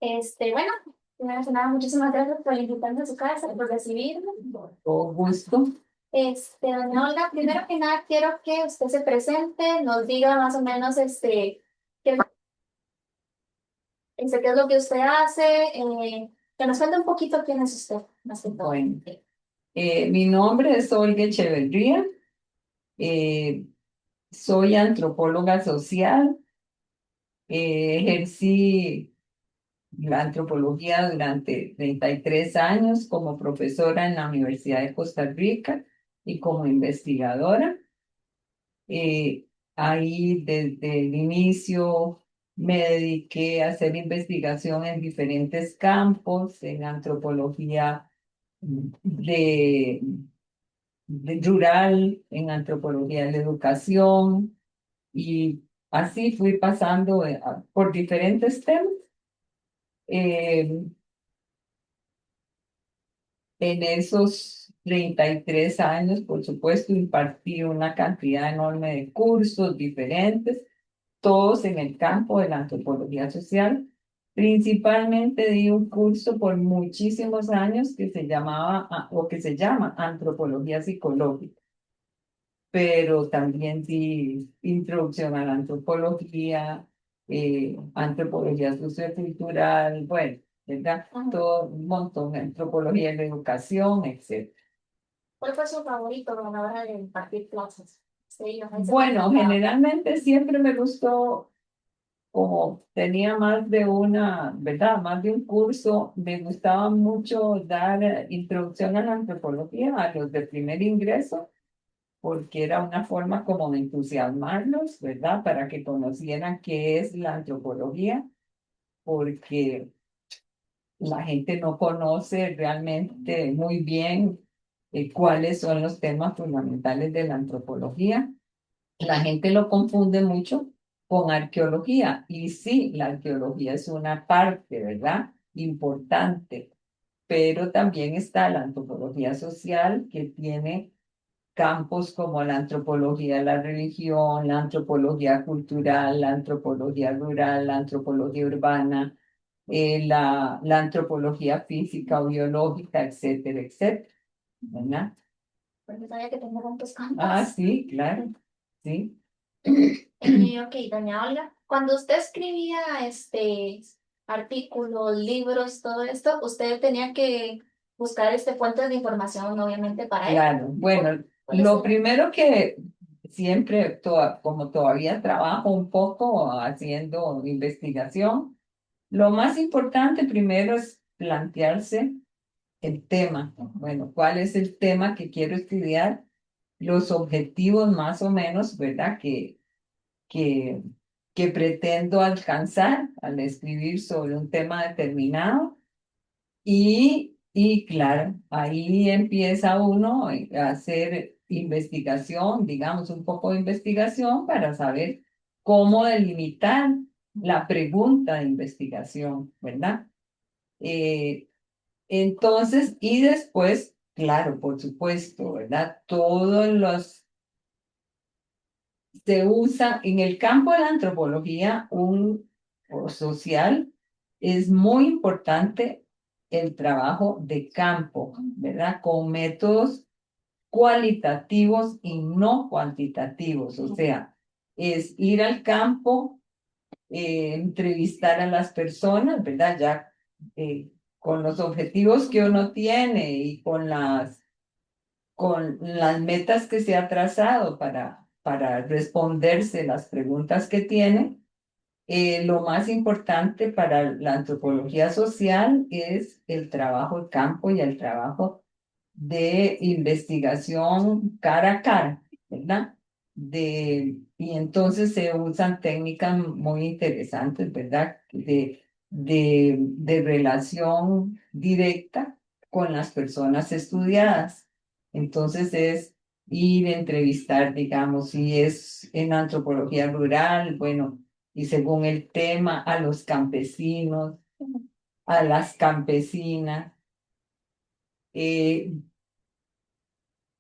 Bueno, primero que nada, muchísimas gracias por invitarme a su casa, por recibirme. Todo gusto. Doña Olga, primero que nada, quiero que usted se presente, nos diga más o menos, qué, qué es lo que usted hace, que nos cuente un poquito quién es usted, más que todo. Bueno, mi nombre es Olga Echeverría. eh, Soy antropóloga social. Ejercí la antropología durante 33 años como profesora en la Universidad de Costa Rica y como investigadora. Eh, Ahí desde el inicio me dediqué a hacer investigación en diferentes campos, en antropología de rural, en antropología de la educación, y así fui pasando por diferentes temas. Eh, en esos 33 años, por supuesto, impartí una cantidad enorme de cursos diferentes, todos en el campo de la antropología social. Principalmente di un curso por muchísimos años que se llamaba, o que se llama antropología psicológica, pero también di introducción a la antropología, antropología sociocultural, bueno, ¿verdad? Ajá. Todo un montón, antropología de la educación, etc. ¿Cuál fue su favorito a la hora de impartir clases? Sí, nos dice que Bueno, encantado. generalmente siempre me gustó, como tenía más de una, ¿verdad? Más de un curso, me gustaba mucho dar introducción a la antropología a los de primer ingreso, porque era una forma como de entusiasmarlos, ¿verdad? Para que conocieran qué es la antropología, porque la gente no conoce realmente muy bien cuáles son los temas fundamentales de la antropología. La gente lo confunde mucho con arqueología, y sí, la arqueología es una parte, ¿verdad? Importante, pero también está la antropología social, que tiene campos como la antropología de la religión, la antropología cultural, la antropología rural, la antropología urbana, la antropología física o biológica, etcétera, etcétera, ¿verdad? Porque sabía que tenía tantos Ah, campos. sí, claro, sí. Ok, doña Olga, cuando usted escribía artículos, libros, todo esto, usted tenía que buscar fuentes de información, obviamente, para ello. Claro, bueno, ¿Cuáles lo eran? primero que siempre, como todavía trabajo un poco haciendo investigación, lo más importante primero es plantearse el tema. Bueno, ¿cuál es el tema que quiero estudiar? Los objetivos más o menos, ¿verdad? Que, que pretendo alcanzar al escribir sobre un tema determinado. Y claro, ahí empieza uno a hacer investigación, digamos, un poco de investigación para saber cómo delimitar la pregunta de investigación, ¿verdad? Eh, entonces, y después, claro, por supuesto, ¿verdad? Todos los se usa en el campo de la antropología o social, es muy importante el trabajo de campo, ¿verdad? Con métodos cualitativos y no cuantitativos, o sea, es ir al campo, entrevistar a las personas, ¿verdad? Ya con los objetivos que uno tiene y con las metas que se ha trazado para responderse las preguntas que tiene. Lo más importante para la antropología social es el trabajo de campo y el trabajo de investigación cara a cara, ¿verdad? Y entonces se usan técnicas muy interesantes, ¿verdad? De relación directa con las personas estudiadas. Entonces es ir a entrevistar, digamos, si es en antropología rural, bueno, y según el tema, a los campesinos, a las campesinas. eh,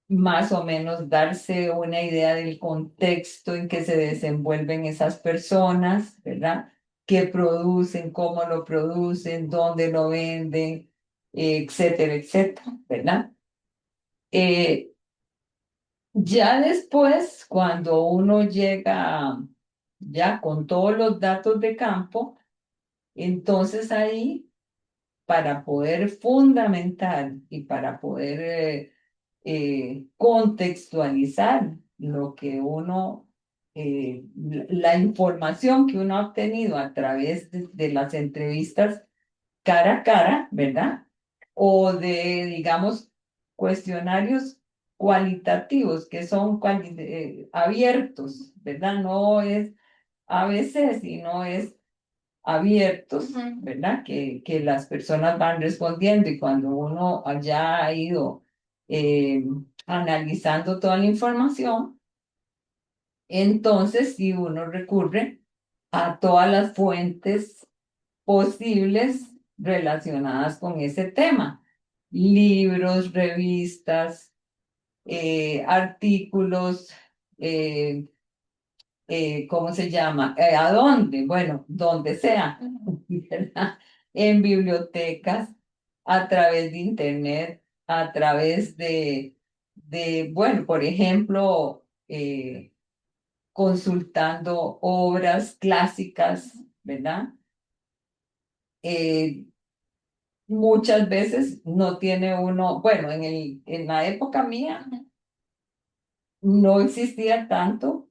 Más o menos darse una idea del contexto en que se desenvuelven esas personas, ¿verdad? qué producen, cómo lo producen, dónde lo venden, etcétera, etcétera, ¿verdad? Eh, ya después, cuando uno llega ya con todos los datos de campo, entonces ahí para poder fundamentar y para poder contextualizar lo que uno, la información que uno ha obtenido a través de las entrevistas cara a cara, ¿verdad? O de, digamos, cuestionarios cualitativos que son abiertos, ¿verdad? No es a veces, sino es abiertos, Ujú. ¿verdad? Que las personas van respondiendo y cuando uno ya ha ido eh, analizando toda la información, entonces si uno recurre a todas las fuentes posibles relacionadas con ese tema, libros, revistas, artículos, eh, ¿cómo se llama? ¿A dónde? Bueno, donde sea, ¿verdad? En bibliotecas, a través de internet, a través bueno, por ejemplo, consultando obras clásicas, ¿verdad? Eh, muchas veces no tiene uno, bueno, en la época mía no existía tanto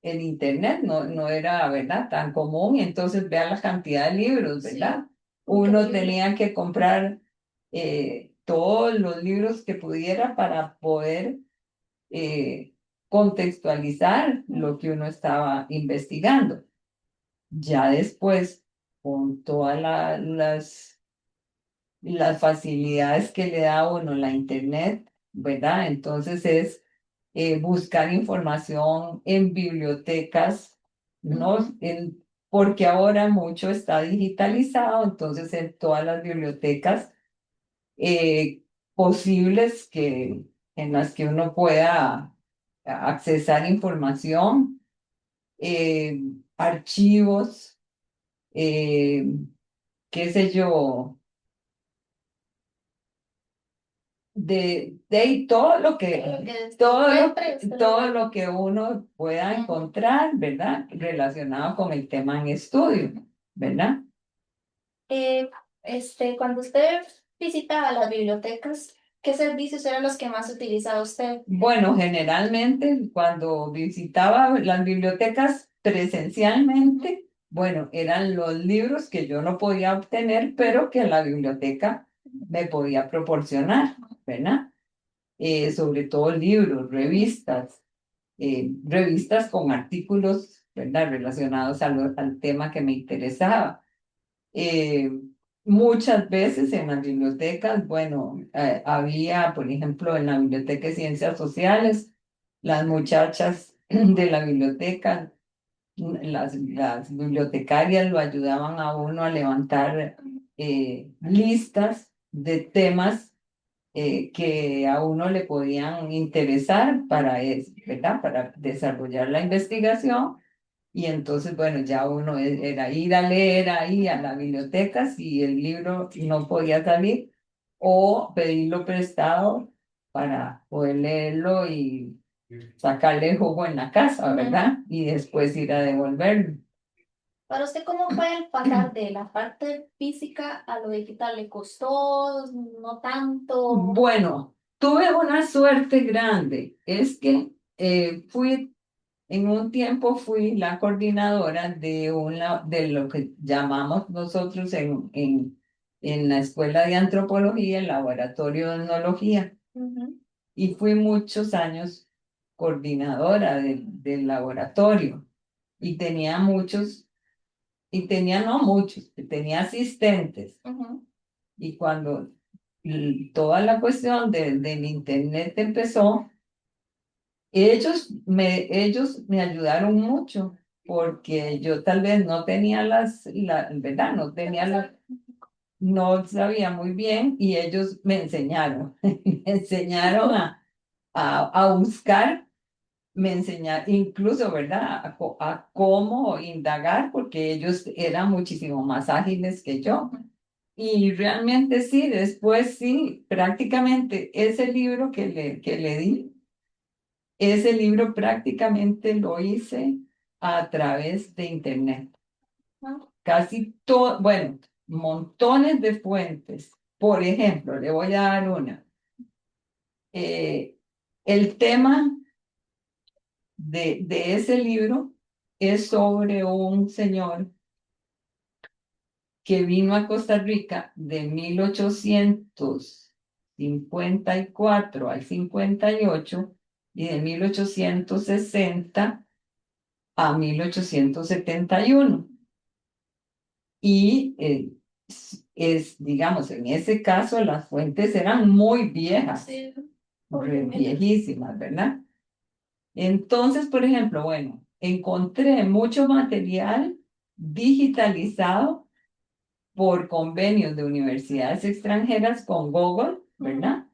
el internet, no era, ¿verdad?, tan común, y entonces vea la cantidad de libros, Sí, ¿verdad? Uno increíble. tenía que comprar todos los libros que pudiera para poder eh, contextualizar lo que uno estaba investigando. Ya después, con todas las facilidades que le da a uno la internet, ¿verdad? Entonces es buscar información en bibliotecas, ¿no? Ujú. Porque ahora mucho está digitalizado, entonces en todas las bibliotecas eh, posibles en las que uno pueda accesar información, eh, archivos, eh, qué sé yo, de ahí todo lo que, Lo que se todo lo, encuentre, usted lo todo lee. lo que uno pueda Ujú. encontrar, ¿verdad? Relacionado con el tema en estudio, ¿verdad? Eh, cuando usted visitaba las bibliotecas, ¿qué servicios eran los que más utilizaba usted? Bueno, generalmente cuando visitaba las bibliotecas presencialmente, bueno, eran los libros que yo no podía obtener, pero que la biblioteca me podía proporcionar, ¿verdad? Sobre todo libros, revistas con artículos, ¿verdad?, relacionados al tema que me interesaba. Eh, muchas veces en las bibliotecas, bueno, había, por ejemplo, en la Biblioteca de Ciencias Sociales, las muchachas de la biblioteca, las bibliotecarias lo ayudaban a uno a levantar listas de temas que a uno le podían interesar para eso, ¿verdad? Para desarrollar la investigación. Y entonces, bueno, ya uno era ir a leer ahí a la biblioteca si el libro no podía salir o pedirlo prestado para poder leerlo y sacarle jugo en la casa, Ujú. ¿verdad? Y después ir a devolverlo. Para usted, ¿cómo fue el pasar de la parte física a lo digital? ¿Le costó? ¿No tanto? Bueno, tuve una suerte grande. Es que en un tiempo fui la coordinadora de lo que llamamos nosotros en la Escuela de Antropología, el Laboratorio de Etnología. Ujú. Y fui muchos años coordinadora del laboratorio. Y tenía muchos, y tenía no muchos, tenía asistentes. Ujú. Y cuando toda la cuestión del internet empezó, ellos me ayudaron mucho porque yo tal vez no tenía ¿verdad? No tenía no sabía muy bien y ellos me enseñaron, me enseñaron a buscar me enseñaron, incluso, ¿verdad? A cómo indagar, porque ellos eran muchísimo más ágiles que yo. Y realmente sí, después sí, prácticamente ese libro que le di, ese libro prácticamente lo hice a través de internet. Ah, Casi todo, bueno, montones de fuentes. Por ejemplo, le voy a dar una. El tema de ese libro es sobre un señor que vino a Costa Rica de 1854 al 58 y de 1860 a 1871. Y digamos, en ese caso las fuentes eran muy viejas, sí, viejísimas, ¿verdad? Entonces, por ejemplo, bueno, encontré mucho material digitalizado por convenios de universidades extranjeras con Google, ¿verdad?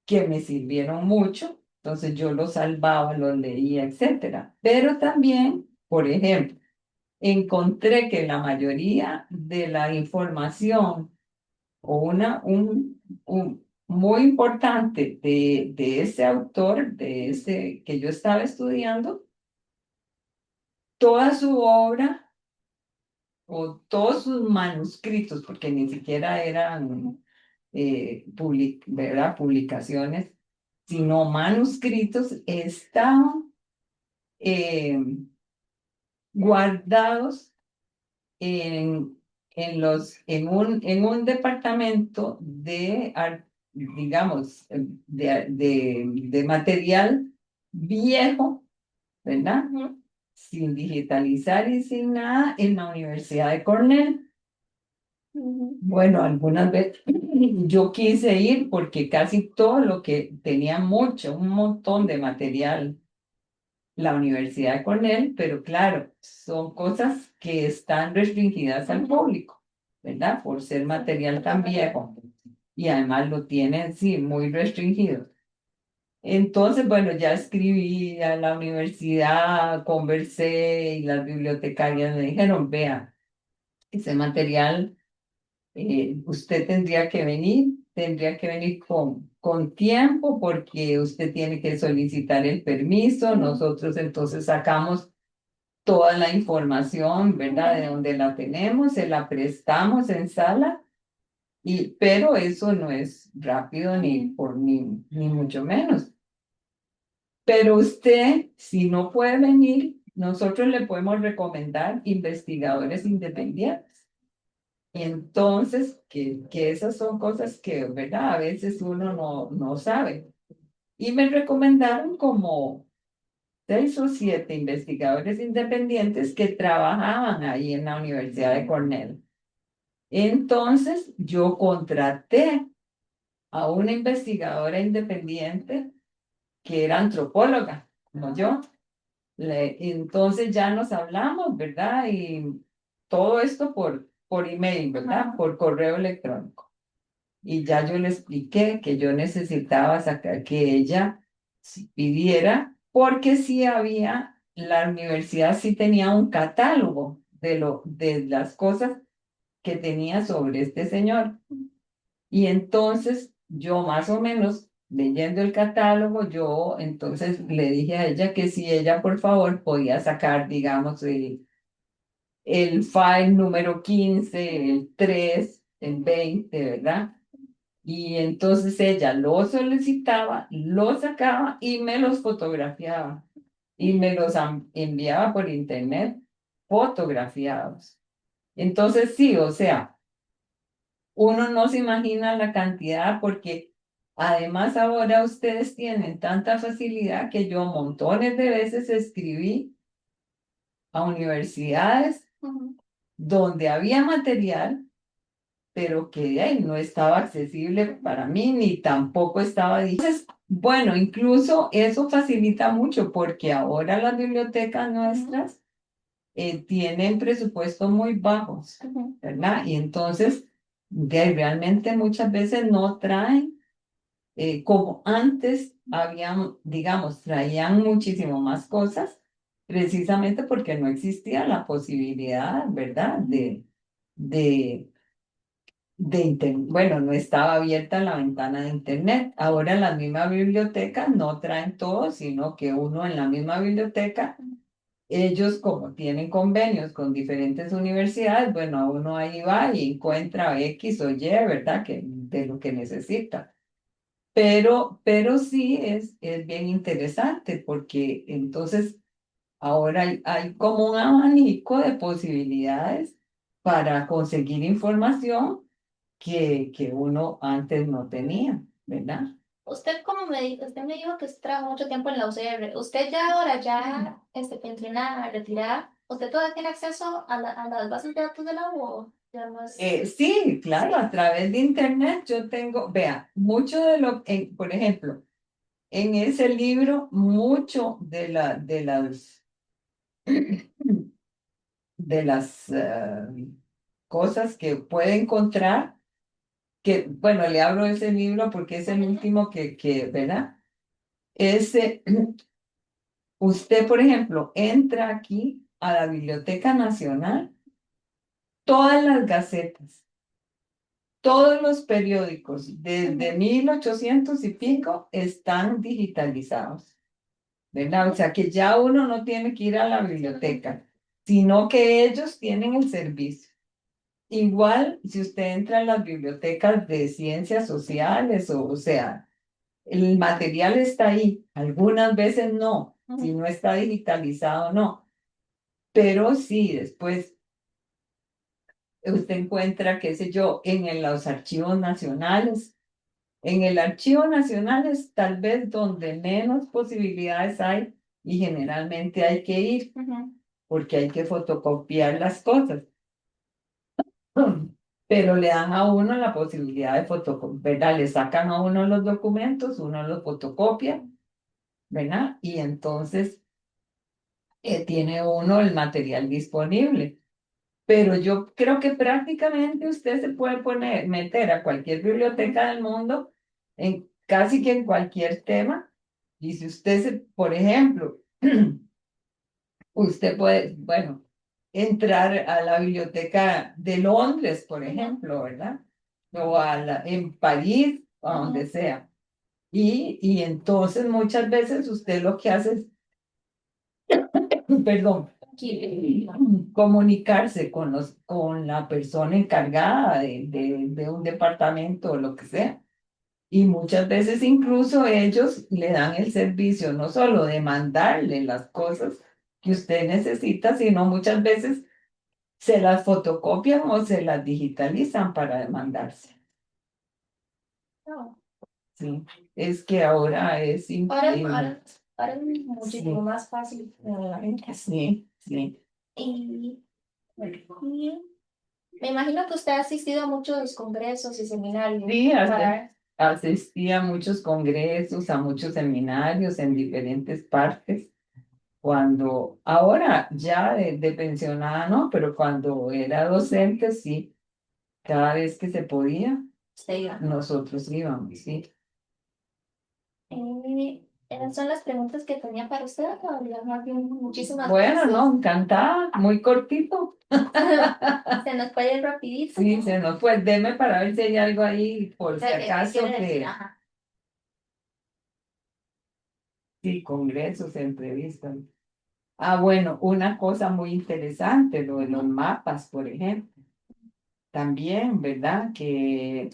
Que me sirvieron mucho. Entonces yo los salvaba, los leía, etcétera. Pero también, por ejemplo, encontré que la mayoría de la información o un muy importante de ese autor, de ese que yo estaba estudiando, toda su obra o todos sus manuscritos, porque ni siquiera eran ¿verdad? Publicaciones, sino manuscritos, estaban eh, guardados en, en un departamento digamos, de material viejo, ¿verdad? ujú, Sin digitalizar y sin nada, en la Universidad de Cornell. ujú, Bueno, algunas veces yo quise ir porque casi todo lo que tenía mucho, un montón de material, la Universidad de Cornell, pero claro, son cosas que están restringidas al ujú. público, ¿verdad? Por ser material tan viejo y además lo tienen, sí, muy restringido. Entonces, bueno, ya escribí a la universidad, conversé y las bibliotecarias me dijeron, vea, ese material usted tendría que venir con tiempo porque usted tiene que solicitar el permiso. Nosotros entonces sacamos toda la información, ¿verdad? De donde la tenemos, se la prestamos en sala, pero eso no es rápido ni mucho menos. Pero usted, si no puede venir, nosotros le podemos recomendar investigadores independientes. Entonces, que esas son cosas que, ¿verdad? A veces uno no sabe. Y me recomendaron como 6 o 7 investigadores independientes que trabajaban ahí en la Universidad de Cornell. Entonces, yo contraté a una investigadora independiente que era antropóloga, como yo. Entonces ya nos hablamos, ¿verdad? Y todo esto por email, ¿verdad? Ajá. Por correo electrónico. Y ya yo le expliqué que yo necesitaba sacar que ella pidiera, porque sí había, la universidad sí tenía un catálogo de las cosas que tenía sobre este señor. Y entonces yo más o menos leyendo el catálogo, yo entonces le dije a ella que si ella por favor podía sacar, digamos, el file número 15 el 3 el 20, ¿verdad? Y entonces ella lo solicitaba, lo sacaba y me los fotografiaba y me los enviaba por internet fotografiados. Entonces sí, o sea, uno no se imagina la cantidad porque además ahora ustedes tienen tanta facilidad que yo montones de veces escribí a universidades Ujú. donde había material pero que de ahí no estaba accesible para mí ni tampoco estaba. Entonces, bueno, incluso eso facilita mucho porque ahora las bibliotecas nuestras tienen presupuestos muy bajos, ¿verdad? Y entonces, realmente muchas veces no traen como antes habían, digamos, traían muchísimo más cosas, precisamente porque no existía la posibilidad, ¿verdad? De, bueno, no estaba abierta la ventana de Internet. Ahora en las mismas bibliotecas no traen todo, sino que uno en la misma biblioteca, ellos como tienen convenios con diferentes universidades, bueno, uno ahí va y encuentra X o Y, ¿verdad? Que, de lo que necesita. Pero sí es bien interesante porque entonces ahora hay como un abanico de posibilidades para conseguir información que uno antes no tenía, ¿verdad? Usted, como usted me dijo que usted trabajó mucho tiempo en la UCR. Usted ya ahora, ya pensionada, retirada, ¿usted todavía tiene acceso a las bases de datos de la U? ¿O ya no es? Sí, claro, a través de Internet yo tengo, vea, mucho de por ejemplo, en ese libro, mucho de las cosas que puede encontrar, que, bueno, le hablo de ese libro porque es el último ¿verdad? Ese, usted, por ejemplo, entra aquí a la Biblioteca Nacional, todas las gacetas, todos los periódicos, desde 1800 y pico, están digitalizados, ¿verdad? O sea que ya uno no tiene que ir a la biblioteca, sino que ellos tienen el servicio. Igual, si usted entra en las bibliotecas de ciencias sociales, o sea, el material está ahí. Algunas veces no, si no está digitalizado, no. Pero sí, después usted encuentra, qué sé yo, los archivos nacionales. En el archivo nacional es tal vez donde menos posibilidades hay y generalmente hay que ir porque hay que fotocopiar las cosas. Pero le dan a uno la posibilidad de fotocopiar, ¿verdad? Le sacan a uno los documentos, uno los fotocopia, ¿verdad? Y entonces tiene uno el material disponible. Pero yo creo que prácticamente usted se puede meter a cualquier biblioteca del mundo, en casi que en cualquier tema. Y si usted, por ejemplo, usted puede, bueno, entrar a la biblioteca de Londres, por ejemplo, ¿verdad? O en París, o a donde sea. Y entonces muchas veces usted lo que hace es, perdón, comunicarse con la persona encargada de un departamento o lo que sea. Y muchas veces incluso ellos le dan el servicio no solo de mandarle las cosas que usted necesita, sino muchas veces se las fotocopian o se las digitalizan para demandarse. No. Sí, es que ahora es Ahora es muchísimo sí, más fácil. sí, sí. Y, y me imagino que usted ha asistido a muchos congresos y seminarios Sí, para... asistí a muchos congresos, a muchos seminarios en diferentes partes. Cuando, ahora ya de pensionada, no, pero cuando era docente, sí, cada vez que se podía, Usted diga. nosotros íbamos, sí. Esas son las preguntas que tenía para usted, Gabriela. Más bien, muchísimas Bueno, gracias. no, encantada, muy cortito. Se nos puede ir rapidito. Sí, se nos fue. Deme para ver si hay algo ahí, por si ¿Qué acaso, quiere decir? que Ajá. sí, congresos, entrevistas. Ah, bueno, una cosa muy interesante, lo de los mapas, por ejemplo. También, ¿verdad? Que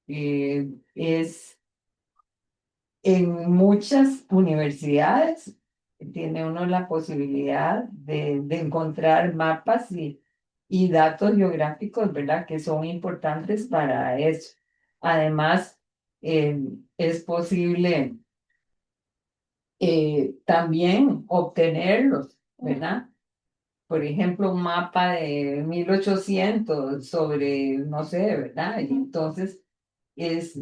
es en muchas universidades, tiene uno la posibilidad de encontrar mapas y datos geográficos, ¿verdad? Que son importantes para eso. Además, es posible también obtenerlos, ¿verdad? Por ejemplo, un mapa de 1800 sobre, no sé, ¿verdad? Y entonces es,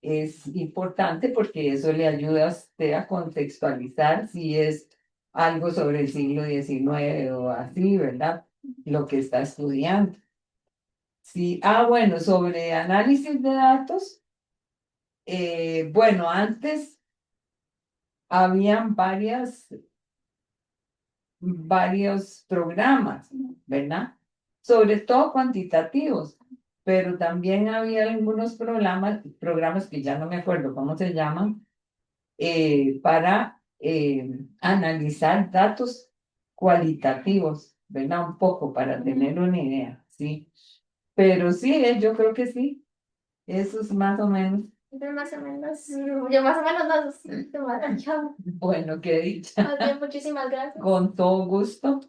es importante porque eso le ayuda a usted a contextualizar si es algo sobre el siglo XIX o así, ¿verdad? Lo que está estudiando. Sí, bueno, sobre análisis de datos. Bueno, antes habían varios programas, ¿verdad? Sobre todo cuantitativos, pero también había algunos programas que ya no me acuerdo cómo se llaman, para analizar datos cualitativos, ¿verdad? Un poco para tener una idea, sí. Pero sí, yo creo que sí, eso es más o menos. Entonces, más o menos, yo más o menos no sé, yo, Bueno, qué dicha. más bien, muchísimas gracias. Con todo gusto.